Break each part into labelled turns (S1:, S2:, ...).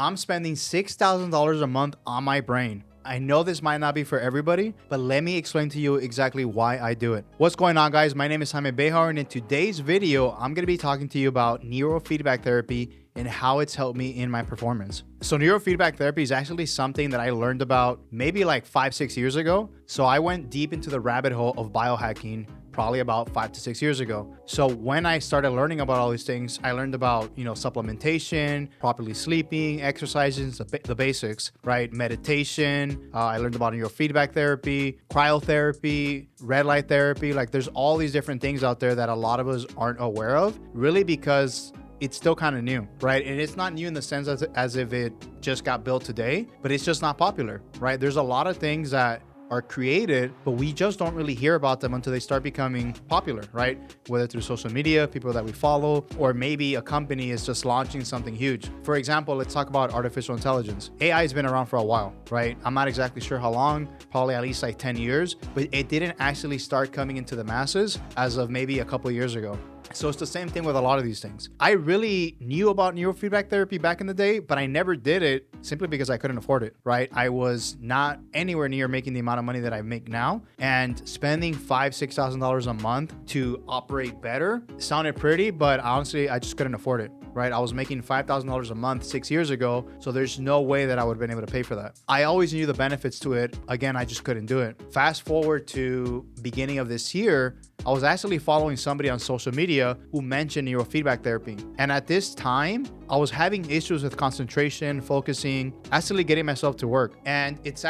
S1: I'm spending $6,000 a month on my brain. I know this might not be for everybody, but let me explain to you exactly why I do it. What's going on, guys? My name is Jaime Behar, and in today's video, I'm going to be talking to you about neurofeedback therapy and how it's helped me in my performance. So neurofeedback therapy is actually something that I learned about maybe like 5-6 years ago. So I went deep into the rabbit hole of biohacking probably about 5 to 6 years ago. So when I started learning about all these things, I learned about, supplementation, properly sleeping, exercises, the basics, right? Meditation. I learned about neurofeedback therapy, cryotherapy, red light therapy. Like there's all these different things out there that a lot of us aren't aware of, really because it's still kind of new, right? And it's not new in the sense as if it just got built today, but it's just not popular, right? There's a lot of things that are created, but we just don't really hear about them until they start becoming popular, right? Whether through social media, people that we follow, or maybe a company is just launching something huge. For example, let's talk about artificial intelligence. AI has been around for a while, right? I'm not exactly sure how long, probably at least like 10 years, but it didn't actually start coming into the masses as of maybe a couple of years ago. So it's the same thing with a lot of these things. I really knew about neurofeedback therapy back in the day, but I never did it simply because I couldn't afford it, right? I was not anywhere near making the amount of money that I make now, and spending $5,000-$6,000 a month to operate better sounded pretty, but honestly, I just couldn't afford it. Right? I was making $5,000 a month 6 years ago, so there's no way that I would have been able to pay for that. I always knew the benefits to it. Again, I just couldn't do it. Fast forward to beginning of this year, I was actually following somebody on social media who mentioned neurofeedback therapy. And at this time, I was having issues with concentration, focusing, actually getting myself to work. And it's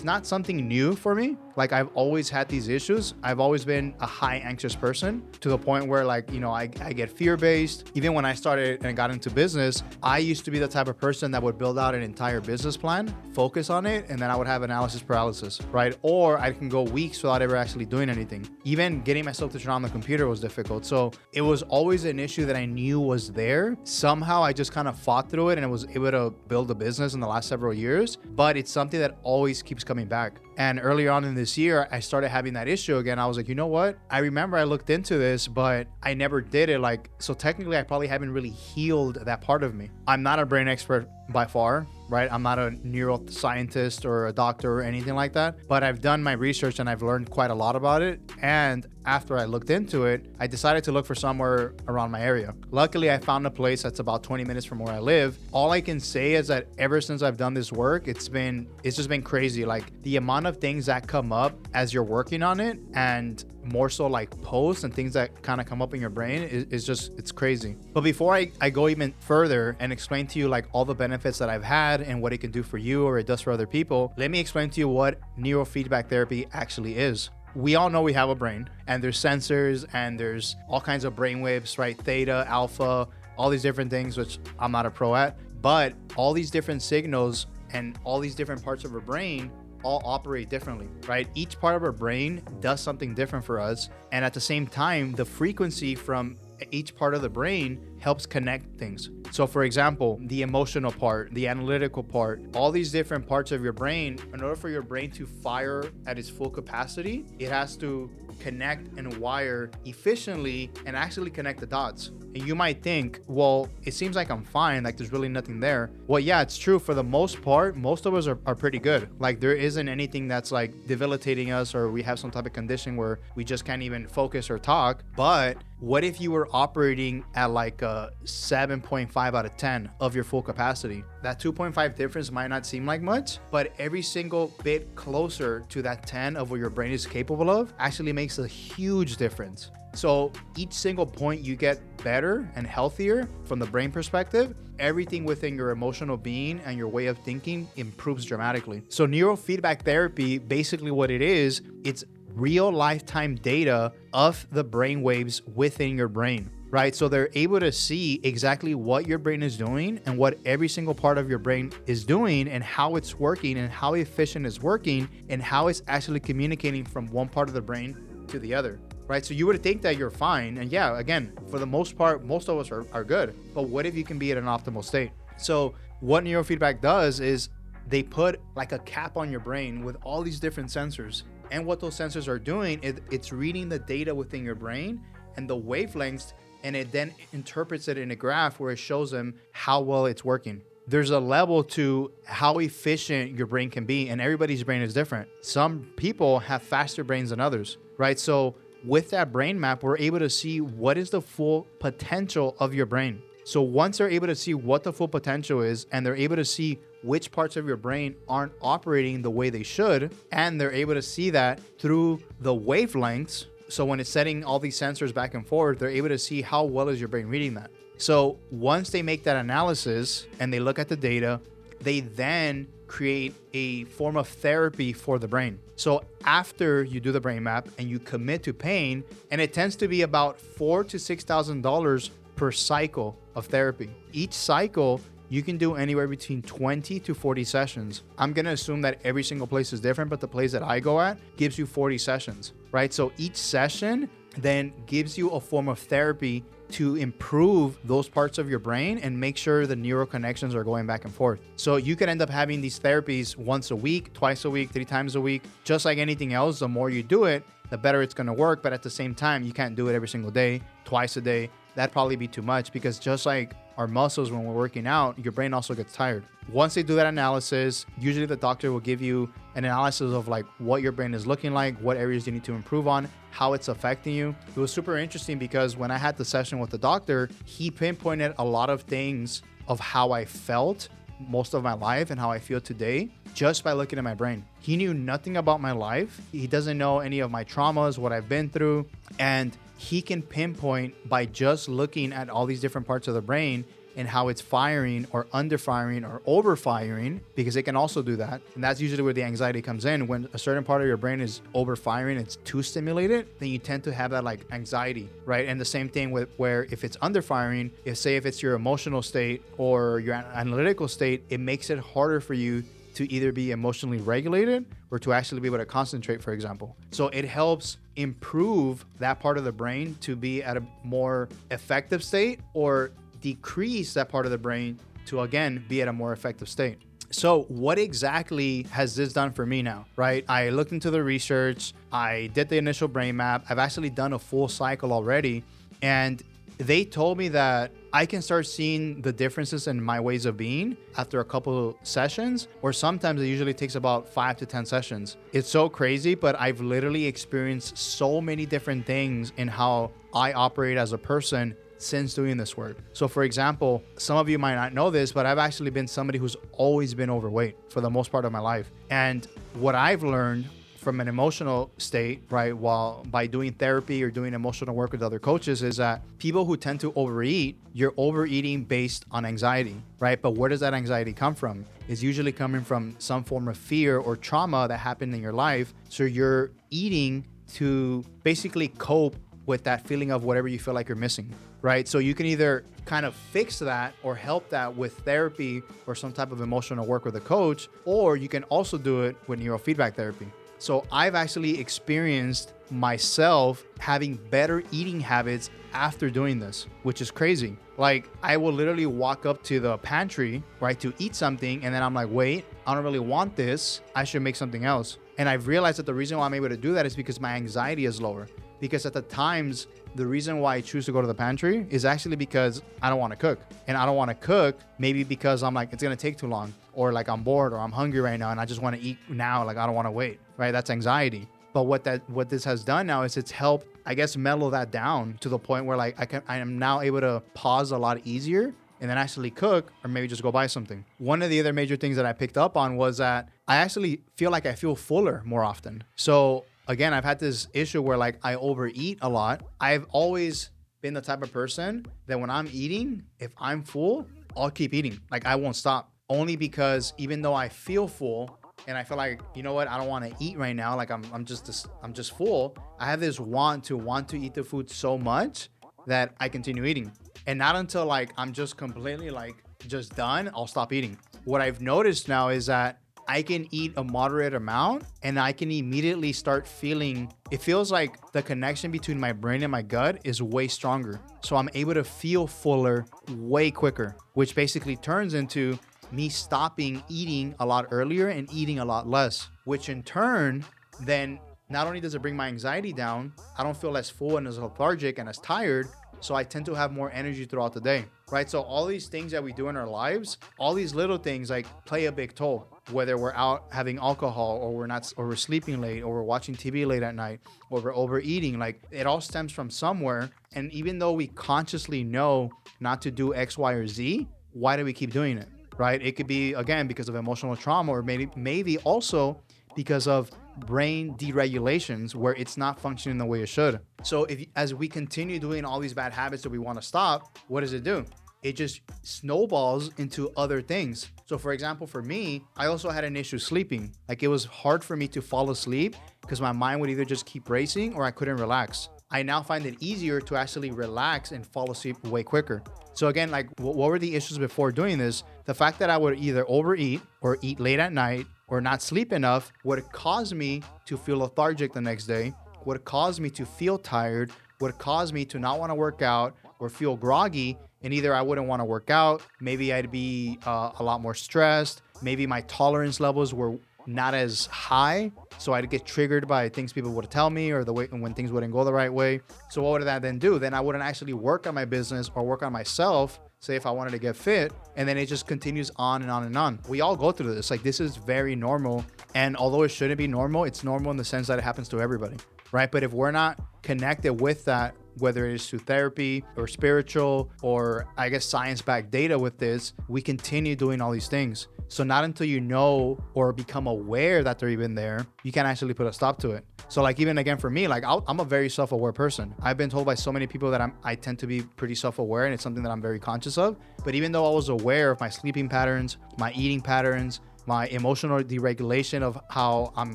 S1: not something new for me. Like I've always had these issues. I've always been a high anxious person to the point where I get fear-based. Even when I started and got into business, I used to be the type of person that would build out an entire business plan, focus on it, and then I would have analysis paralysis, right? Or I can go weeks without ever actually doing anything. Even getting myself to turn on the computer was difficult. So it was always an issue that I knew was there. Somehow I just kind of fought through it and was able to build a business in the last several years, but it's something that always keeps coming back. And earlier on in this year, I started having that issue again. I was like, you know what? I remember I looked into this, but I never did it. So technically I probably haven't really healed that part of me. I'm not a brain expert by far, right? I'm not a neuroscientist or a doctor or anything like that, but I've done my research and I've learned quite a lot about it. And after I looked into it, I decided to look for somewhere around my area. Luckily, I found a place that's about 20 minutes from where I live. All I can say is that ever since I've done this work, it's just been crazy. Like the amount of things that come up as you're working on it, and more so like posts and things that kind of come up in your brain it's crazy. But before I go even further and explain to you like all the benefits that I've had and what it can do for you or it does for other people, let me explain to you what neurofeedback therapy actually is. We all know we have a brain, and there's sensors and there's all kinds of brain waves, right? Theta, alpha, all these different things, which I'm not a pro at, but all these different signals and all these different parts of our brain all operate differently, right? Each part of our brain does something different for us. And at the same time, the frequency from each part of the brain helps connect things. So for example, the emotional part, the analytical part, all these different parts of your brain, in order for your brain to fire at its full capacity, it has to connect and wire efficiently and actually connect the dots. And you might think, well, it seems like I'm fine, like there's really nothing there. Well, yeah, it's true. For the most part, most of us are pretty good. Like there isn't anything that's like debilitating us, or we have some type of condition where we just can't even focus or talk. But what if you were operating at like a 7.5 out of 10 of your full capacity? That 2.5 difference might not seem like much, but every single bit closer to that 10 of what your brain is capable of actually makes a huge difference. So each single point you get better and healthier from the brain perspective, everything within your emotional being and your way of thinking improves dramatically. So neurofeedback therapy, basically what it is, it's real lifetime data of the brain waves within your brain, right? So they're able to see exactly what your brain is doing and what every single part of your brain is doing and how it's working and how efficient it's working and how it's actually communicating from one part of the brain to the other. Right? So you would think that you're fine. And yeah, again, for the most part, most of us are good. But what if you can be at an optimal state? So what neurofeedback does is they put like a cap on your brain with all these different sensors. And what those sensors are doing, it's reading the data within your brain and the wavelengths, and it then interprets it in a graph where it shows them how well it's working. there's a level to how efficient your brain can be, and everybody's brain is different. Some people have faster brains than others, right? So with that brain map, we're able to see what is the full potential of your brain. So once they're able to see what the full potential is, and they're able to see which parts of your brain aren't operating the way they should, and they're able to see that through the wavelengths. So when it's setting all these sensors back and forth, they're able to see how well is your brain reading that. So once they make that analysis and they look at the data, they then create a form of therapy for the brain. So after you do the brain map and you commit to paying, and it tends to be about $4,000 to $6,000 per cycle of therapy. Each cycle, you can do anywhere between 20 to 40 sessions. I'm going to assume that every single place is different, but the place that I go at gives you 40 sessions, right? So each session then gives you a form of therapy to improve those parts of your brain and make sure the neural connections are going back and forth. So you could end up having these therapies once a week, twice a week, 3 times a week. Just like anything else, the more you do it, the better it's going to work. But at the same time, you can't do it every single day, twice a day. That'd probably be too much, because just like our muscles, when we're working out, your brain also gets tired. Once they do that analysis, usually the doctor will give you an analysis of like what your brain is looking like, what areas you need to improve on, how it's affecting you. It was super interesting because when I had the session with the doctor, he pinpointed a lot of things of how I felt most of my life and how I feel today just by looking at my brain. He knew nothing about my life. He doesn't know any of my traumas, what I've been through, and he can pinpoint by just looking at all these different parts of the brain and how it's firing or underfiring or overfiring, because it can also do that. And that's usually where the anxiety comes in. When a certain part of your brain is overfiring, it's too stimulated, then you tend to have that like anxiety, right? And the same thing with where if it's underfiring, if it's your emotional state or your analytical state, it makes it harder for you to either be emotionally regulated or to actually be able to concentrate, for example. So it helps improve that part of the brain to be at a more effective state, or decrease that part of the brain to, again, be at a more effective state. So what exactly has this done for me now, right? I looked into the research, I did the initial brain map, I've actually done a full cycle already, and they told me that I can start seeing the differences in my ways of being after a couple sessions, or sometimes it usually takes about 5 to 10 sessions. It's so crazy, but I've literally experienced so many different things in how I operate as a person since doing this work. So for example, some of you might not know this, but I've actually been somebody who's always been overweight for the most part of my life. And what I've learned from an emotional state, right, while by doing therapy or doing emotional work with other coaches, is that people who tend to overeat, you're overeating based on anxiety, right? But where does that anxiety come from? It's usually coming from some form of fear or trauma that happened in your life. So you're eating to basically cope with that feeling of whatever you feel like you're missing, right? So you can either kind of fix that or help that with therapy or some type of emotional work with a coach, or you can also do it with neurofeedback therapy. So I've actually experienced myself having better eating habits after doing this, which is crazy. Like I will literally walk up to the pantry, right, to eat something, and then I'm like, wait, I don't really want this. I should make something else. And I've realized that the reason why I'm able to do that is because my anxiety is lower. Because at the times, the reason why I choose to go to the pantry is actually because I don't want to cook. And I don't want to cook maybe because I'm like, it's going to take too long, or like I'm bored, or I'm hungry right now and I just want to eat now. Like I don't want to wait, right? That's anxiety. But what this has done now is it's helped, I guess, mellow that down to the point where like I am now able to pause a lot easier and then actually cook, or maybe just go buy something. One of the other major things that I picked up on was that I actually feel like I feel fuller more often. So again, I've had this issue where like I overeat a lot. I've always been the type of person that when I'm eating, if I'm full, I'll keep eating. Like I won't stop. Only because even though I feel full and I feel like, you know what, I don't want to eat right now. Like I'm just full. I have this want to eat the food so much that I continue eating. And not until like I'm just completely like just done, I'll stop eating. What I've noticed now is that I can eat a moderate amount and I can immediately start feeling, it feels like the connection between my brain and my gut is way stronger. So I'm able to feel fuller way quicker, which basically turns into me stopping eating a lot earlier and eating a lot less, which in turn, then not only does it bring my anxiety down, I don't feel as full and as lethargic and as tired. So I tend to have more energy throughout the day, right? So all these things that we do in our lives, all these little things like play a big toll, whether we're out having alcohol or we're sleeping late or we're watching TV late at night or we're overeating, like it all stems from somewhere. And even though we consciously know not to do X, Y, or Z, why do we keep doing it, right? It could be, again, because of emotional trauma, or maybe also because of brain deregulations where it's not functioning the way it should. So as we continue doing all these bad habits that we want to stop, what does it do? It just snowballs into other things. So for example, for me, I also had an issue sleeping. Like it was hard for me to fall asleep because my mind would either just keep racing or I couldn't relax. I now find it easier to actually relax and fall asleep way quicker. So again, like what were the issues before doing this? The fact that I would either overeat or eat late at night or not sleep enough would cause me to feel lethargic the next day, would cause me to feel tired, would cause me to not want to work out or feel groggy. And either I wouldn't want to work out, maybe I'd be a lot more stressed, maybe my tolerance levels were not as high, so I'd get triggered by things people would tell me or the way when things wouldn't go the right way. So what would that then do? Then I wouldn't actually work on my business or work on myself, say if I wanted to get fit, and then it just continues on and on and on. We all go through this. Like this is very normal, and although it shouldn't be normal, it's normal in the sense that it happens to everybody, right? But if we're not connected with that, whether it is through therapy or spiritual or I guess science-backed data with this, we continue doing all these things. So not until you know or become aware that they're even there, you can actually put a stop to it. So like even again for me, like I'm a very self-aware person. I've been told by so many people that I tend to be pretty self-aware, and it's something that I'm very conscious of. But even though I was aware of my sleeping patterns, my eating patterns, my emotional deregulation of how I'm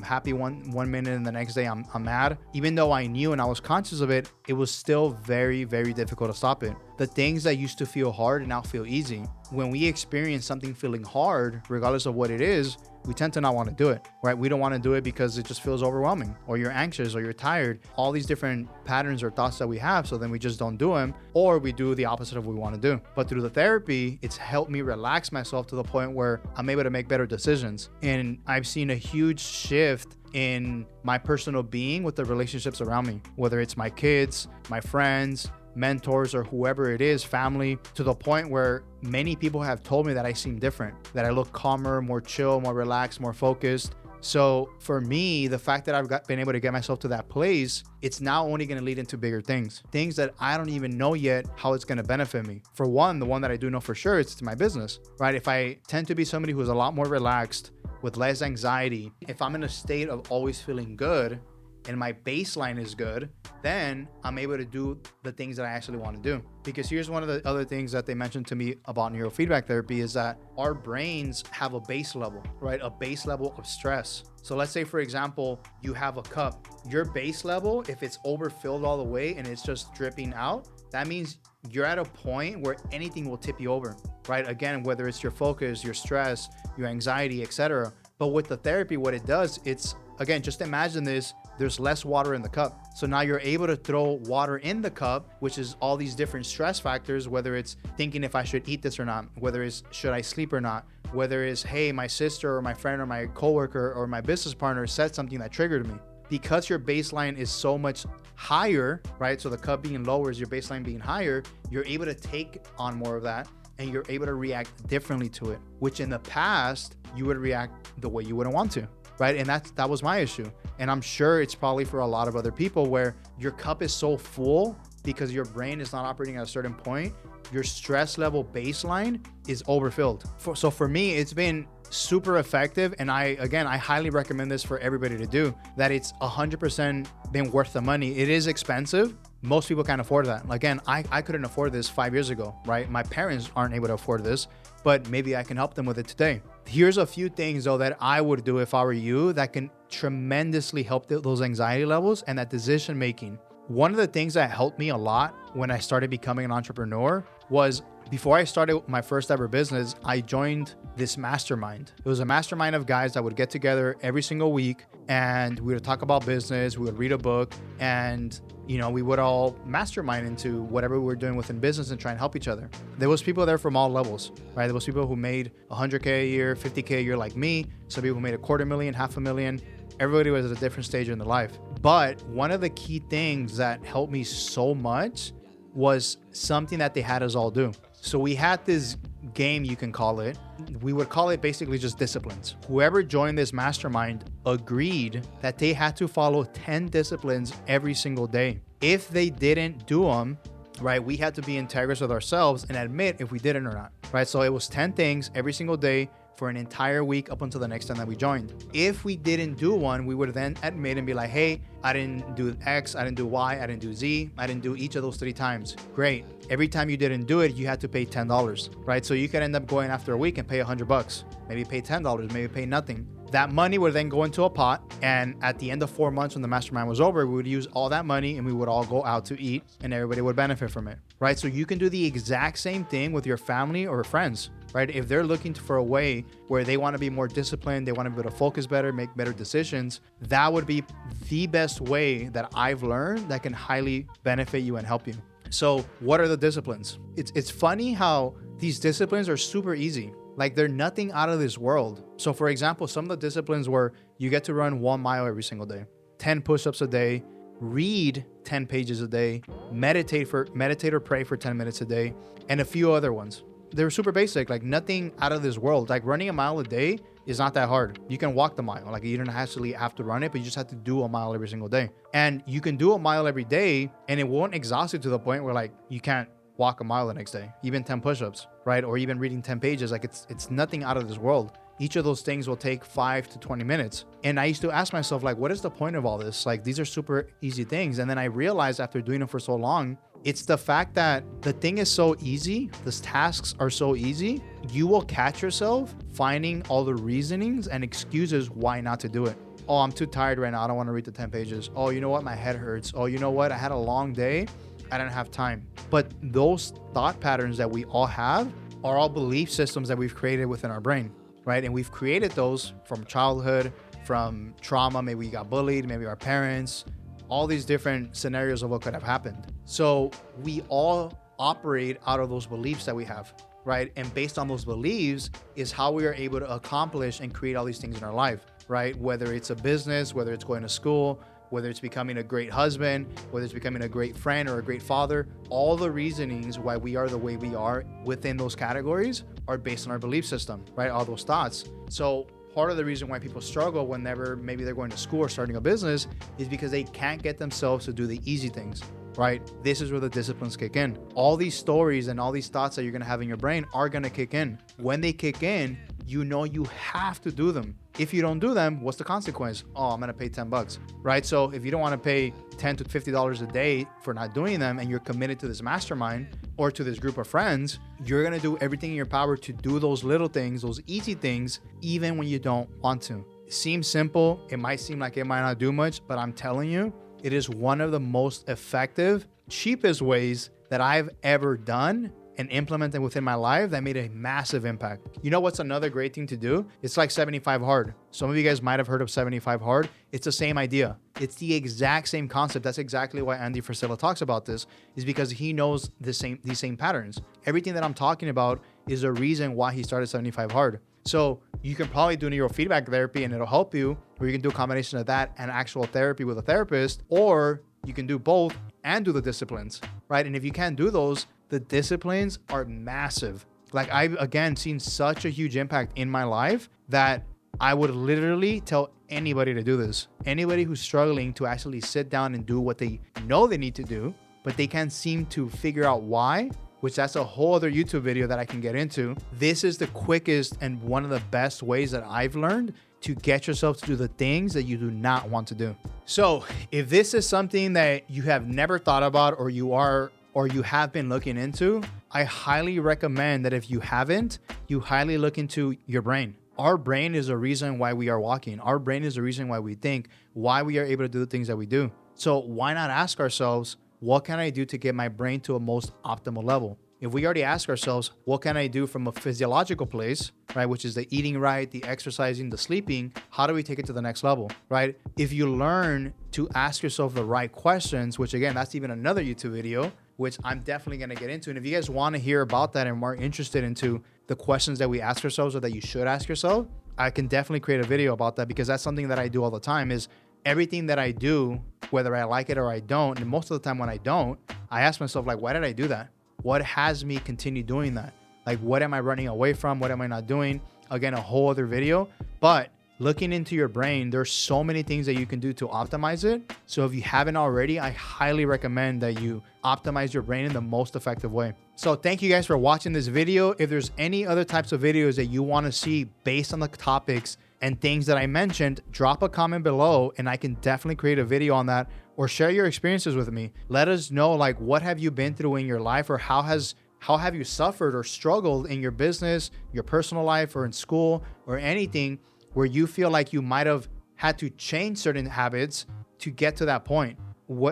S1: happy one minute and the next day I'm mad, even though I knew and I was conscious of it, it was still very, very difficult to stop it. The things that used to feel hard now feel easy. When we experience something feeling hard, regardless of what it is, we tend to not want to do it, right? We don't want to do it because it just feels overwhelming, or you're anxious, or you're tired, all these different patterns or thoughts that we have. So then we just don't do them, or we do the opposite of what we want to do. But through the therapy, it's helped me relax myself to the point where I'm able to make better decisions. And I've seen a huge shift in my personal being with the relationships around me, whether it's my kids, my friends, mentors, or whoever it is, family, to the point where many people have told me that I seem different, that I look calmer, more chill, more relaxed, more focused. So for me, the fact that I've been able to get myself to that place, it's now only going to lead into bigger things that I don't even know yet how it's going to benefit me. For one, the one that I do know for sure, it's my business, right? If I tend to be somebody who's a lot more relaxed, with less anxiety, if I'm in a state of always feeling good, and my baseline is good, then I'm able to do the things that I actually want to do. Because here's one of the other things that they mentioned to me about neurofeedback therapy is that our brains have a base level, right? A base level of stress. So let's say, for example, you have a cup. Your base level, if it's overfilled all the way and it's just dripping out, that means you're at a point where anything will tip you over, right? Again, whether it's your focus, your stress, your anxiety, etc. But with the therapy, what it does, it's, again, just imagine this, there's less water in the cup. So now you're able to throw water in the cup, which is all these different stress factors, whether it's thinking if I should eat this or not, whether it's should I sleep or not, whether it's, hey, my sister or my friend or my coworker or my business partner said something that triggered me. Because your baseline is so much higher, right? So the cup being lower is your baseline being higher, you're able to take on more of that and you're able to react differently to it, which in the past, you would react the way you wouldn't want to. Right? And that was my issue. And I'm sure it's probably for a lot of other people where your cup is so full because your brain is not operating at a certain point. Your stress level baseline is overfilled. So for me, it's been super effective. And I highly recommend this for everybody to do, that it's 100% been worth the money. It is expensive. Most people can't afford that. Again, I couldn't afford this 5 years ago, right? My parents aren't able to afford this, but maybe I can help them with it today. Here's a few things though that I would do if I were you that can tremendously help those anxiety levels and that decision making. One of the things that helped me a lot when I started becoming an entrepreneur was, before I started my first ever business, I joined this mastermind. It was a mastermind of guys that would get together every single week and we would talk about business, we would read a book, and we would all mastermind into whatever we were doing within business and try and help each other. There was people there from all levels, right? There was people who made 100K a year, 50K a year like me. Some people who made $250,000, $500,000. Everybody was at a different stage in their life. But one of the key things that helped me so much was something that they had us all do. So we had this game, you can call it. We would call it basically just disciplines. Whoever joined this mastermind agreed that they had to follow 10 disciplines every single day. If they didn't do them, right, we had to be integrous with ourselves and admit if we did it or not, right? So it was 10 things every single day for an entire week up until the next time that we joined. If we didn't do one, we would then admit and be like, hey, I didn't do X, I didn't do Y, I didn't do Z, I didn't do each of those 3 times. Great. Every time you didn't do it, you had to pay $10, right? So you could end up going after a week and pay $100, maybe pay $10, maybe pay nothing. That money would then go into a pot, and at the end of 4 months when the mastermind was over, we would use all that money and we would all go out to eat and everybody would benefit from it, right? So you can do the exact same thing with your family or friends, right? If they're looking for a way where they want to be more disciplined, they want to be able to focus better, make better decisions, that would be the best way that I've learned that can highly benefit you and help you. So what are the disciplines? It's funny how these disciplines are super easy. Like they're nothing out of this world. So for example, some of the disciplines were you get to run 1 mile every single day, 10 push-ups a day, read 10 pages a day, meditate or pray for 10 minutes a day, and a few other ones. They're super basic, like nothing out of this world. Like running a mile a day is not that hard. You can walk the mile. Like you don't actually have to run it, but you just have to do a mile every single day. And you can do a mile every day and it won't exhaust you to the point where like you can't walk a mile the next day, even 10 push-ups, right? Or even reading 10 pages. Like it's nothing out of this world. Each of those things will take 5 to 20 minutes. And I used to ask myself, like, what is the point of all this? Like, these are super easy things. And then I realized after doing them for so long, it's the fact that the thing is so easy, these tasks are so easy, you will catch yourself finding all the reasonings and excuses why not to do it. Oh, I'm too tired right now. I don't want to read the 10 pages. Oh, you know what? My head hurts. Oh, you know what? I had a long day. I didn't have time. But those thought patterns that we all have are all belief systems that we've created within our brain, right? And we've created those from childhood, from trauma. Maybe we got bullied, maybe our parents, all these different scenarios of what could have happened. So we all operate out of those beliefs that we have, right? And based on those beliefs is how we are able to accomplish and create all these things in our life, right? Whether it's a business, whether it's going to school, whether it's becoming a great husband, whether it's becoming a great friend or a great father, all the reasonings why we are the way we are within those categories are based on our belief system, right? All those thoughts. So part of the reason why people struggle whenever maybe they're going to school or starting a business is because they can't get themselves to do the easy things, right? This is where the disciplines kick in. All these stories and all these thoughts that you're going to have in your brain are going to kick in. When they kick in, you know you have to do them. If you don't do them, what's the consequence? Oh, I'm gonna pay $10, right? So if you don't want to pay $10 to $50 a day for not doing them and you're committed to this mastermind or to this group of friends, you're gonna do everything in your power to do those little things, those easy things, even when you don't want to. It seems simple. It might seem like it might not do much, but I'm telling you, it is one of the most effective, cheapest ways that I've ever done and implemented within my life that made a massive impact. You know what's another great thing to do? It's like 75 hard. Some of you guys might have heard of 75 hard. It's the same idea. It's the exact same concept. That's exactly why Andy Frisella talks about this, is because he knows these same patterns. Everything that I'm talking about is a reason why he started 75 hard. So you can probably do neurofeedback therapy and it'll help you, or you can do a combination of that and actual therapy with a therapist, or you can do both and do the disciplines, right? And if you can't do those, the disciplines are massive. Like I've again seen such a huge impact in my life that I would literally tell anybody to do this. Anybody who's struggling to actually sit down and do what they know they need to do, but they can't seem to figure out why, which that's a whole other YouTube video that I can get into. This is the quickest and one of the best ways that I've learned to get yourself to do the things that you do not want to do. So if this is something that you have never thought about or you have been looking into, I highly recommend that if you haven't, you highly look into your brain. Our brain is the reason why we are walking. Our brain is the reason why we think, why we are able to do the things that we do. So why not ask ourselves, what can I do to get my brain to a most optimal level? If we already ask ourselves, what can I do from a physiological place, right? Which is the eating right, the exercising, the sleeping, how do we take it to the next level, right? If you learn to ask yourself the right questions, which again, that's even another YouTube video, which I'm definitely going to get into. And if you guys want to hear about that and more interested into the questions that we ask ourselves or that you should ask yourself, I can definitely create a video about that, because that's something that I do all the time. Is everything that I do, whether I like it or I don't, and most of the time when I don't, I asked myself, like, why did I do that? What has me continue doing that? Like, what am I running away from? What am I not doing? Again, a whole other video. But looking into your brain, there's so many things that you can do to optimize it. So if you haven't already, I highly recommend that you optimize your brain in the most effective way. So thank you guys for watching this video. If there's any other types of videos that you want to see based on the topics and things that I mentioned, drop a comment below and I can definitely create a video on that, or share your experiences with me. Let us know, like, what have you been through in your life, or how have you suffered or struggled in your business, your personal life, or in school, or anything where you feel like you might have had to change certain habits to get to that point.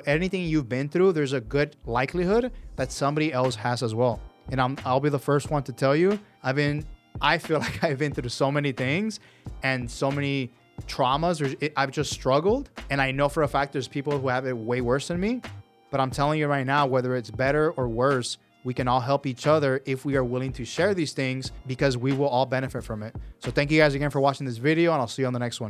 S1: Anything you've been through, there's a good likelihood that somebody else has as well. And I'll be the first one to tell you, I feel like I've been through so many things and so many traumas, I've just struggled. And I know for a fact there's people who have it way worse than me, but I'm telling you right now, whether it's better or worse, we can all help each other if we are willing to share these things, because we will all benefit from it. So thank you guys again for watching this video, and I'll see you on the next one.